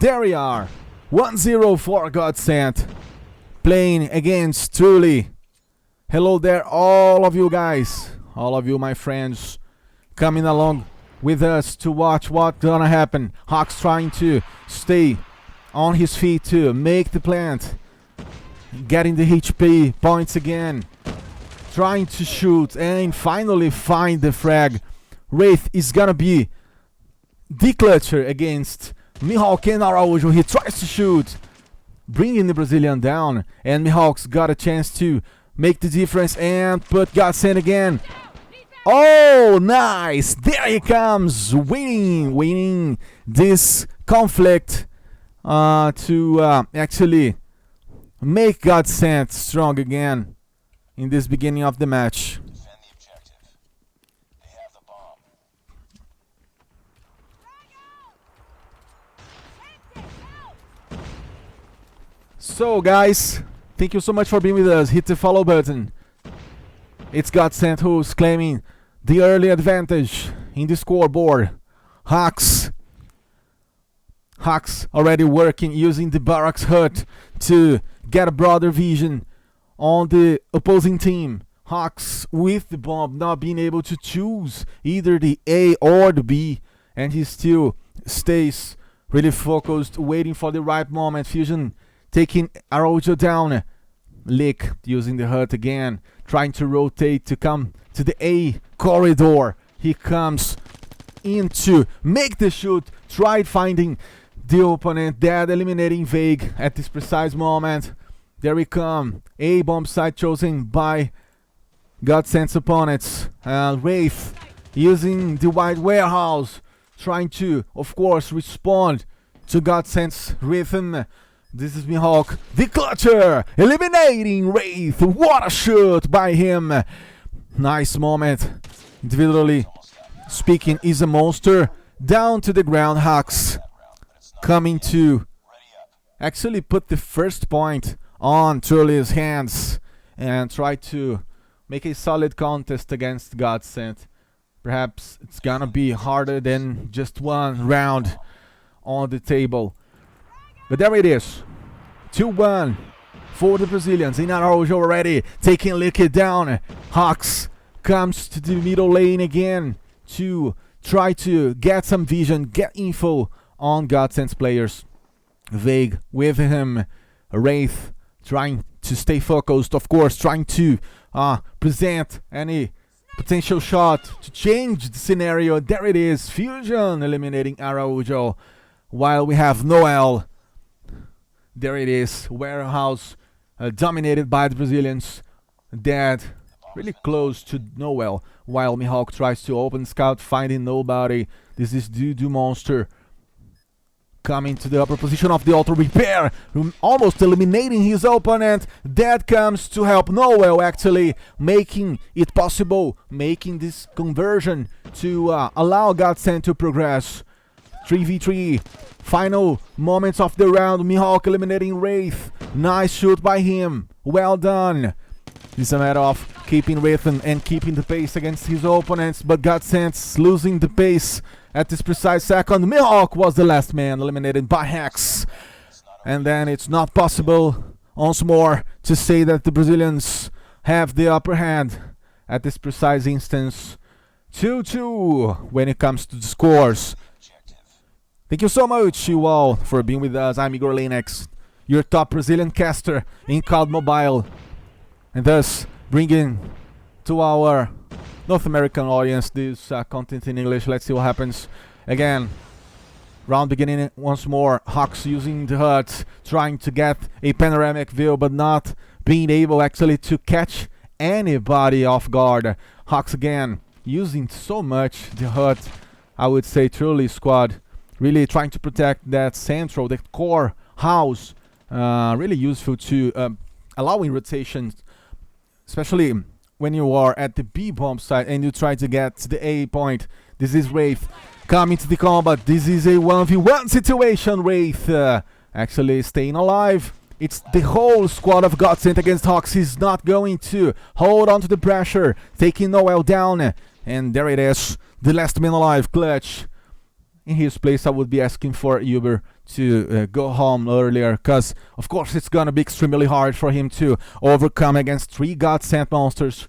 There we are. 1-0 for Godsent. Playing against Truly. Hello there, all of you guys. All of you, my friends. Coming along with us to watch what's gonna happen. Hawks trying to stay on his feet to make the plant. Getting the HP points again. Trying to shoot and finally find the frag. Wraith is gonna be the clutcher against Mihawk and Araujo. He tries to shoot, bringing the Brazilian down, and Mihawk's got a chance to make the difference and put Godsent again. Oh, nice! There he comes, winning this conflict to actually make Godsent strong again in this beginning of the match. Defend the objective. They have the bomb. So guys, thank you so much for being with us. Hit the follow button. It's Godsent who's claiming the early advantage in the scoreboard. Hawks already working, using the barracks hut to get a broader vision on the opposing team. Hawks with the bomb, not being able to choose either the A or the B, and he still stays really focused, waiting for the right moment. Fusion taking Araujo down. Lick using the hut again, trying to rotate to come to the A corridor. He comes in to make the shoot, tried finding the opponent, dead, eliminating Vague at this precise moment. There we come, A bomb site chosen by Godsent's opponents. Wraith using the wide warehouse, trying to, of course, respond to Godsent's rhythm. This is Mihawk, the clutcher, eliminating Wraith. What a shoot by him. Nice moment. Individually speaking, is a monster. Down to the ground, Hawks coming to actually put the first point on Truly's hands and try to make a solid contest against Godsent. Perhaps it's gonna be harder than just one round on the table. But there it is, 2-1 for the Brazilians. In Araujo already taking Liquid down. Hawks comes to the middle lane again to try to get some vision, get info on Godsent's players. Vague with him. Wraith trying to stay focused, of course, trying to present any potential shot to change the scenario. There it is, Fusion eliminating Araujo, while we have Noel. There it is, warehouse dominated by the Brazilians. Dead, really close to Noel, while Mihawk tries to open scout, finding nobody. This is Dudu Monster coming to the upper position of the auto repair, almost eliminating his opponent. Dead comes to help Noel, actually making it possible, making this conversion to allow Godsent to progress. 3v3, final moments of the round. Mihawk eliminating Wraith. Nice shoot by him, well done. It's a matter of keeping rhythm and keeping the pace against his opponents, but Godsent's losing the pace at this precise second. Mihawk was the last man eliminated by Hex, and then it's not possible once more to say that the Brazilians have the upper hand at this precise instance. 2-2 when it comes to the scores. Thank you so much, you all, for being with us. I'm Igor, LaneX, your top Brazilian caster in Cod Mobile, and thus bringing to our North American audience this content in English. Let's see what happens. Again, round beginning once more. Hawks using the hut, trying to get a panoramic view, but not being able actually to catch anybody off guard. Hawks again using so much the hut. I would say Truly squad really trying to protect that central, the core house. Really useful to allowing rotations, especially when you are at the B bomb site and you try to get to the A point. This is Wraith coming to the combat. This is a 1v1 situation. Wraith actually staying alive. It's the whole squad of Godsent against Hawks. He's not going to hold on to the pressure, taking Noel down. And there it is, the last man alive, Clutch. In his place, I would be asking for Uber to go home earlier, because of course it's gonna be extremely hard for him to overcome against 3 Godsent monsters.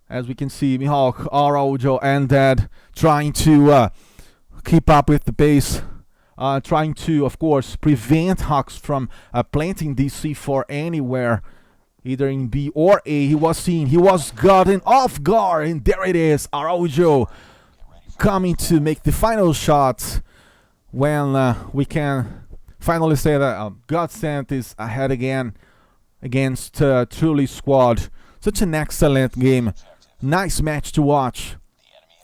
As we can see, Mihawk, Araujo, and Dad trying to keep up with the pace, trying to, of course, prevent Hawks from planting this C4 anywhere, either in B or A. He was seen, he was gotten off guard, and there it is, Araujo coming to make the final shot when we can finally say that Godsent is ahead again against Truly squad. Such an excellent game, nice match to watch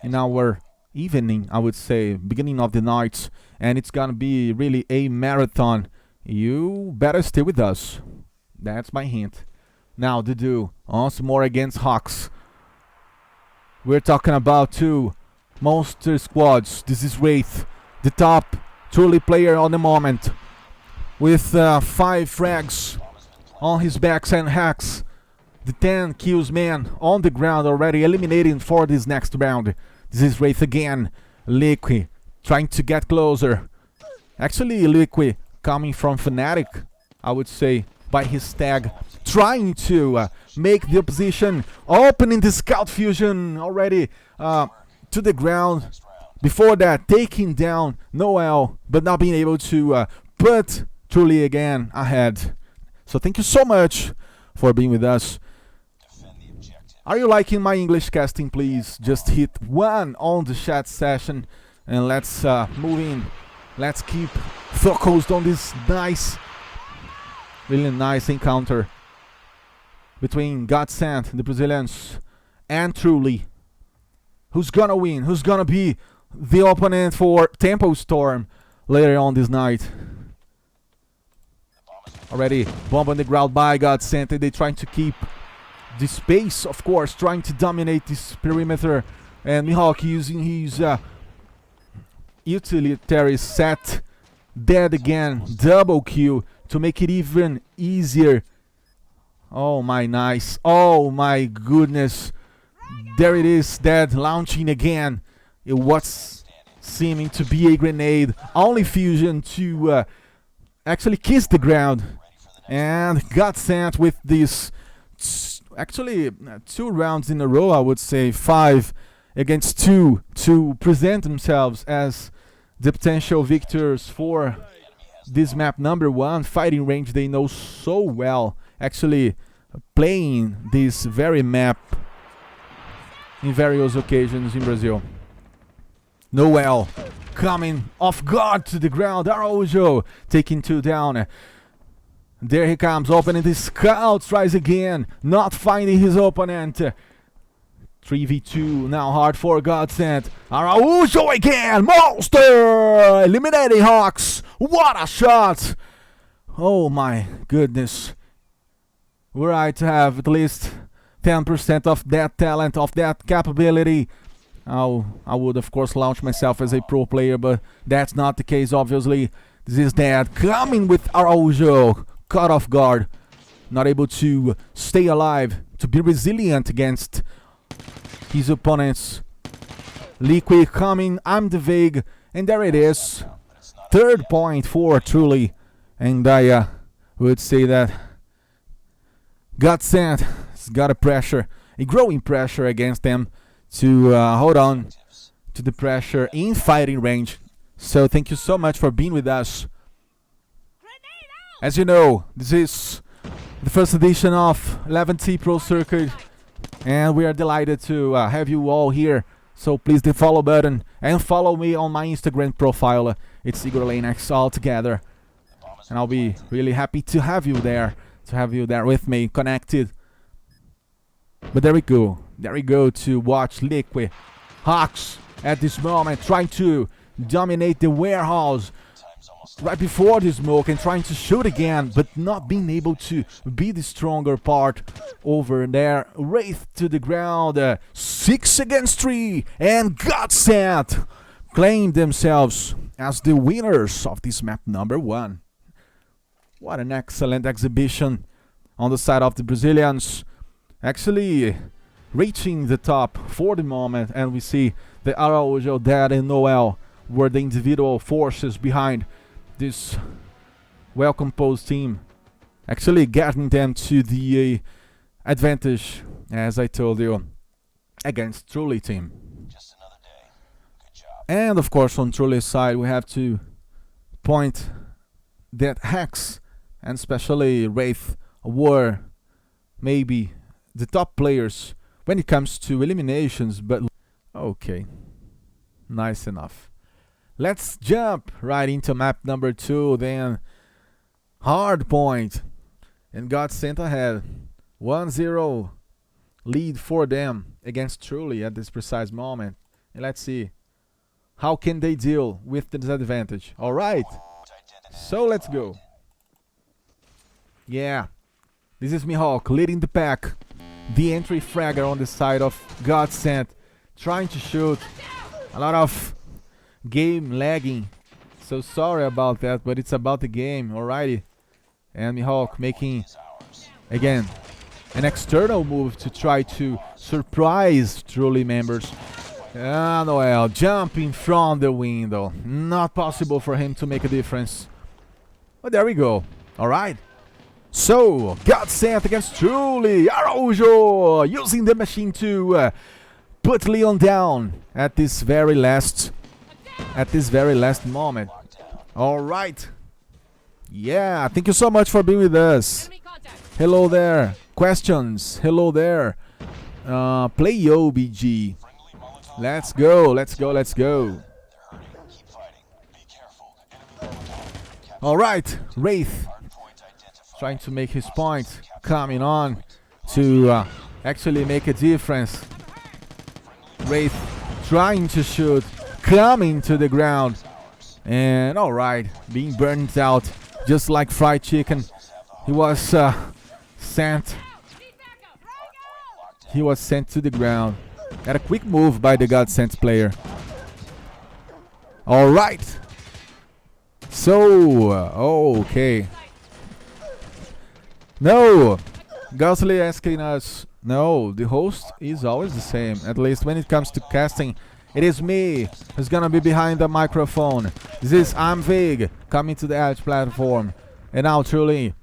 in our evening, I would say, beginning of the night, and it's gonna be really a marathon. You better stay with us, that's my hint. Now Dudu once more against Hawks. We're talking about 2 monster squads. This is Wraith, the top Truly player on the moment, with 5 frags on his backs and hacks. The 10 kills man on the ground already, eliminating for this next round. This is Wraith again. Liquid trying to get closer. Actually, Liquid coming from Fnatic, I would say, by his tag, trying to make the opposition, opening the scout fusion already to the ground. Before that, taking down Noel, but not being able to put Truly again ahead. So thank you so much for being with us. Are you liking my English casting? Please just hit 1 on the chat session, and let's move in. Let's keep focused on this nice, really nice encounter between Godsent, the Brazilians, and Truly. Who's gonna win? Who's gonna be the opponent for Tempo Storm later on this night? Already bomb on the ground by Godsent, and they're trying to keep the space, of course, trying to dominate this perimeter, and Mihawk using his utilitarian set. Dead again, double kill to make it even easier. Oh my nice, oh my goodness, there it is, Dead launching again. It was seeming to be a grenade, only fusion to actually kiss the ground, and Godsent with this actually 2 rounds in a row, I would say 5 against 2, to present themselves as the potential victors for this map number 1 fighting range they know so well, actually playing this very map in various occasions in Brazil. Noel coming off guard to the ground, Araujo taking 2 down. There he comes, opening the scout, tries again, not finding his opponent. 3v2, now hard for Godsent. Araujo again, monster! Eliminating Hawks, what a shot! Oh my goodness. Were I to have at least 10% of that talent, of that capability, I would of course launch myself as a pro player, but that's not the case, obviously. This is Dad coming with Araujo. Caught off guard, not able to stay alive, to be resilient against his opponents. Liquid coming, I'm the Vague, and there it is. 3rd point for Truly, and I would say that Godsent has got a pressure, a growing pressure against them to hold on to the pressure in fighting range. So thank you so much for being with us. As you know, this is the first edition of Eleventy Pro Circuit, and we are delighted to have you all here. So please hit the follow button and follow me on my Instagram profile. It's Igor LaneX all together, and I'll be really happy to have you there, with me, connected. But there we go to watch Liquid Hawks at this moment trying to dominate the warehouse right before the smoke and trying to shoot again, but not being able to be the stronger part over there. Wraith to the ground, 6 against 3, and Godsent claim themselves as the winners of this map number 1. What an excellent exhibition on the side of the Brazilians, actually reaching the top for the moment, and we see the Araujo, Dad, and Noel were the individual forces behind this well-composed team, actually getting them to the advantage, as I told you, against Truly team. Just another day. Good job. And of course, on Truly's side, we have to point that Hex and especially Wraith were maybe the top players when it comes to eliminations, but okay, nice enough. Let's jump right into map number 2, then hard point, and Godsent ahead, 1-0 lead for them against Truly at this precise moment. And let's see, how can they deal with the disadvantage? Alright, so let's go. Yeah, this is Mihawk leading the pack. The entry fragger on the side of Godsent, trying to shoot. A lot of game lagging. So sorry about that, but it's about the game. Alrighty. And Mihawk making, again, an external move to try to surprise Truly members. Noel jumping from the window. Not possible for him to make a difference. But there we go. Alright. So, Godsent against Truly. Araujo using the machine to put Leon down at this very last moment. Alright. Yeah, thank you so much for being with us. Hello there. Questions? Hello there. Play OBG. Let's go, let's go, let's go. Alright, Wraith trying to make his point, coming on to actually make a difference. Wraith trying to shoot, coming to the ground, and alright, being burnt out just like fried chicken. He was sent to the ground. Got a quick move by the Godsent player. Alright, so okay. No, Ghostly asking us. No, the host is always the same. At least when it comes to casting, it is me who's gonna be behind the microphone. This is I'm Vig coming to the Edge platform, and now Truly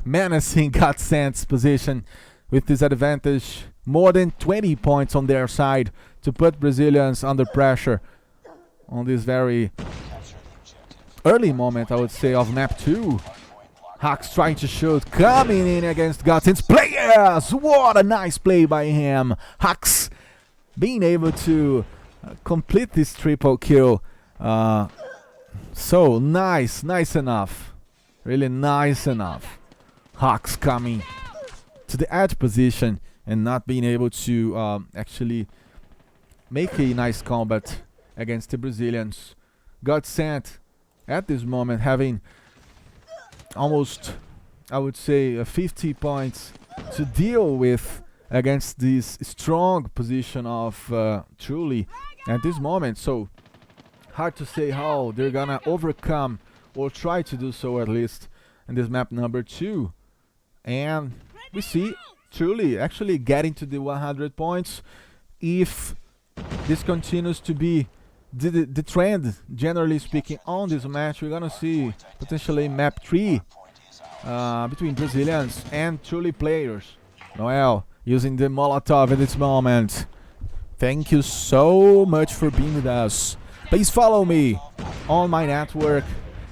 menacing Godsent's position with this advantage, more than 20 points on their side to put Brazilians under pressure on this very early moment, I would say, of map 2. Hux trying to shoot, coming in against Godsent's players. What a nice play by him. Hux being able to complete this triple kill. So nice enough. Really nice enough. Hux coming to the edge position and not being able to actually make a nice combat against the Brazilians. Godsent at this moment having almost, I would say, 50 points to deal with against this strong position of Truly at this moment. So hard to say how they're gonna overcome, or try to do so at least, in this map number 2. And we see Truly actually getting to the 100 points. If this continues to be the trend, generally speaking, on this match, we're gonna see potentially map 3 between Brazilians and Truly players. Noel using the Molotov at this moment. Thank you so much for being with us. Please follow me on my network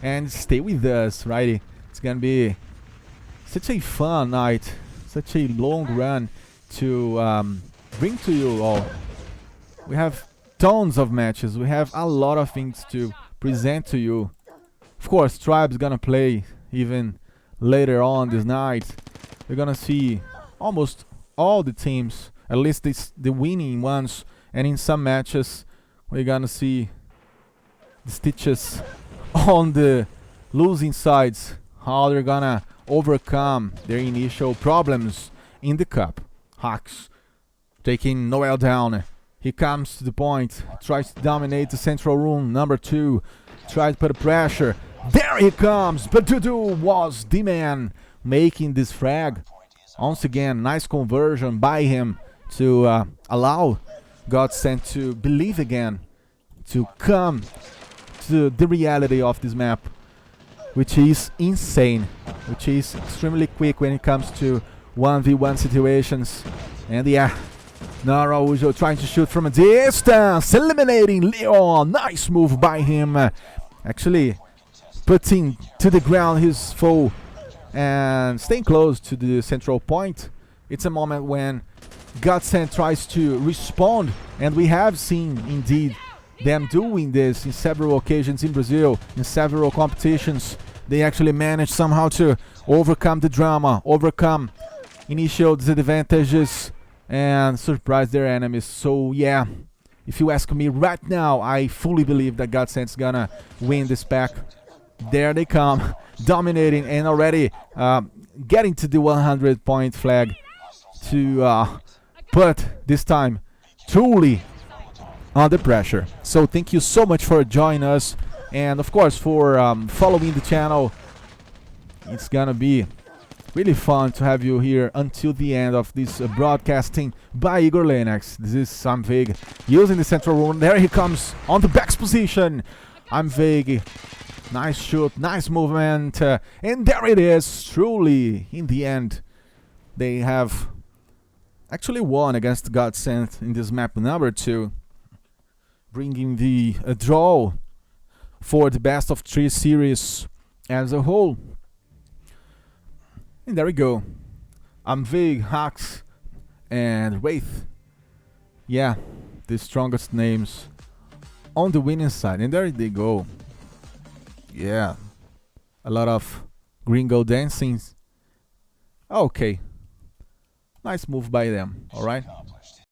and stay with us, righty? It's gonna be such a fun night, such a long run to bring to you all. We have tons of matches, we have a lot of things to present to you. Of course, Tribe's gonna play even later on this night. We're gonna see almost all the teams, at least the winning ones, and in some matches we're gonna see the stitches on the losing sides, how they're gonna overcome their initial problems in the cup. Hux taking Noel down. He comes to the point, tries to dominate the central room, number 2, tries to put pressure. There he comes, but Dudu was the man making this frag. Once again, nice conversion by him to allow Godsent to believe again, to come the reality of this map, which is insane, which is extremely quick when it comes to 1v1 situations. And yeah, Narração trying to shoot from a distance, eliminating Leon. Nice move by him, actually putting to the ground his foe and staying close to the central point. It's a moment when Godsent tries to respond, and we have seen indeed them doing this in several occasions in Brazil, in several competitions. They actually managed somehow to overcome the drama, overcome initial disadvantages, and surprise their enemies. So yeah, if you ask me right now, I fully believe that Godsent's gonna win this pack. There they come, dominating and already getting to the 100-point flag to put this time truly under pressure. So thank you so much for joining us, and of course for following the channel. It's gonna be really fun to have you here until the end of this broadcasting by Igor LaneX. This is Vague using the central room. There he comes on the back position. Vague. Nice shoot, nice movement, and there it is. Truly, in the end, they have actually won against Godsent in this map number 2, bringing the draw for the best of 3 series as a whole. And there we go. Vague, Hawks, and Wraith. Yeah, the strongest names on the winning side. And there they go. Yeah, a lot of gringo dancing. Okay, nice move by them. All right. Accomplished.